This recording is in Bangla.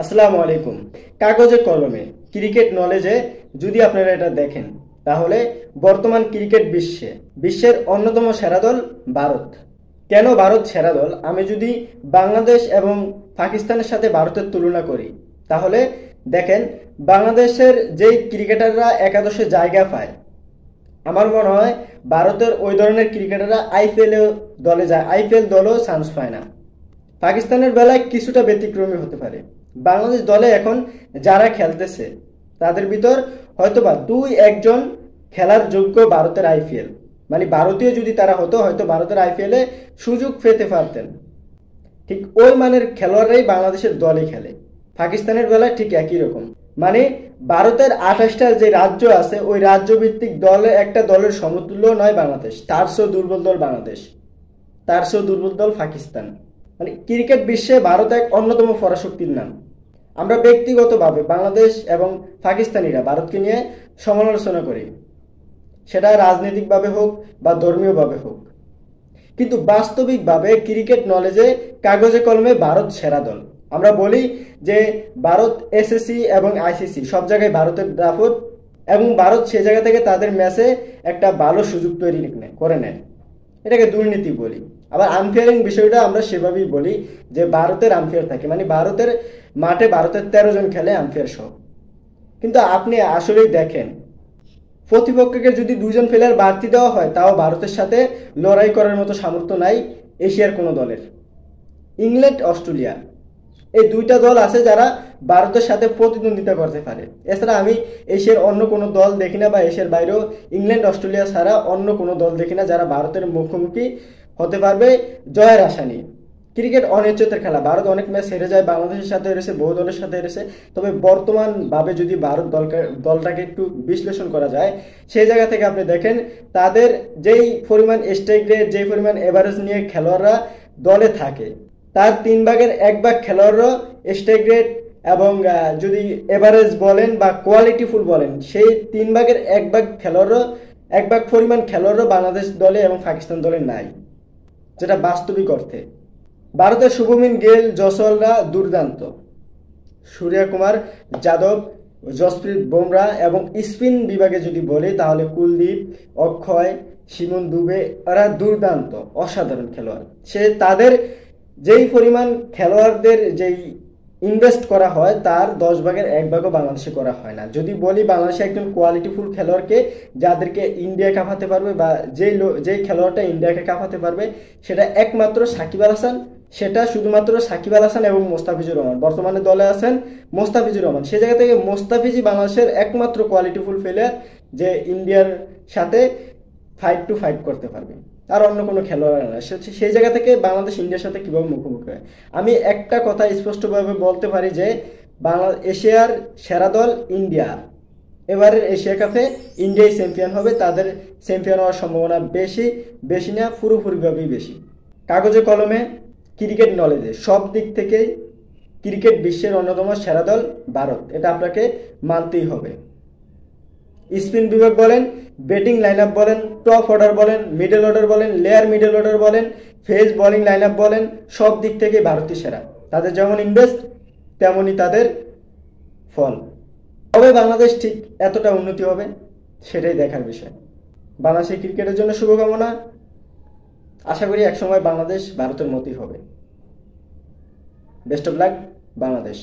আসসালামু আলাইকুম। কাগজে কলমে ক্রিকেট নলেজে যদি আপনারা এটা দেখেন, তাহলে বর্তমান ক্রিকেট বিশ্বের অন্যতম সেরা দল ভারত। কেন ভারত সেরা দল? আমি যদি বাংলাদেশ এবং পাকিস্তানের সাথে ভারতের তুলনা করি, তাহলে দেখেন বাংলাদেশের যেই ক্রিকেটাররা একাদশে জায়গা পায়, আমার মনে হয় ভারতের ওই ধরনের ক্রিকেটাররা আইপিএল দলও চান্স পায় না। পাকিস্তানের বেলায় কিছুটা ব্যতিক্রমী হতে পারে। বাংলাদেশ দলে এখন যারা খেলতেছে তাদের ভিতর হয়তোবা দুই একজন খেলার যোগ্য ভারতের আইপিএল, মানে ভারতীয় যদি তারা হতো, হয়তো ভারতের আইপিএলে সুযোগ পেতে পারতেন। ঠিক ওই মানের খেলোয়াড়রাই বাংলাদেশের দলে খেলে। পাকিস্তানের বেলায় ঠিক একই রকম, মানে ভারতের 28টা যে রাজ্য আছে, ওই রাজ্য ভিত্তিক একটা দলের সমতুল্য নয় বাংলাদেশ। তার চেয়েও দুর্বল দল বাংলাদেশ, তার চেয়েও দুর্বল দল পাকিস্তান। মানে ক্রিকেট বিশ্বে ভারত এক অন্যতম পরাশক্তির নাম। আমরা ব্যক্তিগতভাবে বাংলাদেশ এবং পাকিস্তানিরা ভারতকে নিয়ে সমালোচনা করি, সেটা রাজনৈতিকভাবে হোক বা ধর্মীয়ভাবে হোক, কিন্তু বাস্তবিকভাবে ক্রিকেট নলেজে কাগজে কলমে ভারত সেরা দল। আমরা বলি যে ভারত এসএসসি এবং আইসিসি সব জায়গায় ভারতের দাপট, এবং ভারত সে জায়গা থেকে তাদের ম্যাচে একটা ভালো সুযোগ তৈরি করে নেয়। এটাকে দুর্নীতি বলি। আবার আম্পায়ারিং বিষয়টা আমরা সেভাবেই বলি যে ভারতের আম্পায়ার থাকে, মানে ভারতের মাঠে ভারতের 13 জন খেলে আম্পায়ার সহ। কিন্তু আপনি আসলেই দেখেন, প্রতিপক্ষকে যদি 2 জন প্লেয়ার বাড়তি দেওয়া হয়, তাও ভারতের সাথে লড়াই করার মতো সামর্থ্য নাই এশিয়ার কোনো দলের। ইংল্যান্ড, অস্ট্রেলিয়া, এই দুইটা দল আছে যারা ভারতের সাথে প্রতিদ্বন্দ্বিতা করতে পারে। এছাড়া আমি এশিয়ার অন্য কোনো দল দেখি না, বা এশিয়ার বাইরেও ইংল্যান্ড, অস্ট্রেলিয়া ছাড়া অন্য কোনো দল দেখি না যারা ভারতের মুখোমুখি হতে পারবে জয়ের আশা নিয়ে। ক্রিকেট অনিশ্চয়তার খেলা। ভারত অনেক ম্যাচ হেরে যায়, বাংলাদেশের সাথে হেরেছে, বহু দলের সাথে হেরেছে। তবে বর্তমানভাবে যদি ভারত দলটাকে একটু বিশ্লেষণ করা যায়, সেই জায়গা থেকে আপনি দেখেন তাদের যেই পরিমাণ স্ট্রাইক রেট, যেই পরিমাণ এভারেজ নিয়ে খেলোয়াড়রা দলে থাকে, তার 3/1 খেলোয়াড়রা স্ট্রাইক রেট এবং যদি এভারেজ বলেন বা কোয়ালিটিফুল বলেন, সেই 3/1 খেলোয়াড়রা, 1 পরিমাণ খেলোয়াড়রা বাংলাদেশ দলে এবং পাকিস্তান দলে নাই, যেটা বাস্তবিক অর্থে। ভারতের শুভমান গিল, জয়সওয়ালরা দুর্দান্ত। সূর্যকুমার যাদব, জসপ্রীত বুমরাহ, এবং স্পিন বিভাগে যদি বলি তাহলে কুলদীপ, অক্ষয়, শিমন দুবে, এরা দুর্দান্ত অসাধারণ খেলোয়াড়। তাদের যেই পরিমাণ খেলোয়াড়দের যেই ইনভেস্ট করা হয়, তার 10/1 বাংলাদেশে করা হয় না। যদি বলি বাংলাদেশে একজন কোয়ালিটিফুল খেলোয়াড়কে, যাদেরকে ইন্ডিয়া কাঁপাতে পারবে, বা যেই খেলোয়াড়টা ইন্ডিয়াকে কাঁপাতে পারবে, সেটা একমাত্র সাকিব আল হাসান। সেটা শুধুমাত্র সাকিব আল হাসান এবং মোস্তাফিজুর রহমান। বর্তমানে দলে আছেন মোস্তাফিজুর রহমান। সে জায়গা থেকে মোস্তাফিজই বাংলাদেশের একমাত্র কোয়ালিটিফুল প্লেয়ার যে ইন্ডিয়ার সাথে ফাইট করতে পারবে। আর অন্য কোনো খেলোয়াড় না। সেই জায়গা থেকে বাংলাদেশ ইন্ডিয়ার সাথে কীভাবে মুখোমুখি হয়, আমি একটা কথা স্পষ্টভাবে বলতে পারি যে এশিয়ার সেরা দল ইন্ডিয়া। এবারের এশিয়া কাপে ইন্ডিয়াই চ্যাম্পিয়ন হবে। তাদের চ্যাম্পিয়ন হওয়ার সম্ভাবনা বেশি না, পুরোপুরিভাবেই বেশি। কাগজে কলমে ক্রিকেট নলেজে সব দিক থেকেই ক্রিকেট বিশ্বের অন্যতম সেরা দল ভারত, এটা আপনাকে মানতেই হবে। স্পিন বিভাগ বলেন, ব্যাটিং লাইন আপ বলেন, টপ অর্ডার বলেন, মিডল অর্ডার বলেন, লেয়ার মিডল অর্ডার বলেন, ফেস বোলিং লাইন আপ বলেন, সব দিক থেকে ভারতই সেরা। তাদের যেমন ইনভেস্ট, তেমনই তাদের ফল। তবে বাংলাদেশ ঠিক এতটা উন্নতি হবে, সেটাই দেখার বিষয়। বাংলাদেশের ক্রিকেটের জন্য শুভকামনা। আশা করি একসময় বাংলাদেশ ভারতের মতোই হবে। Best of luck Bangladesh.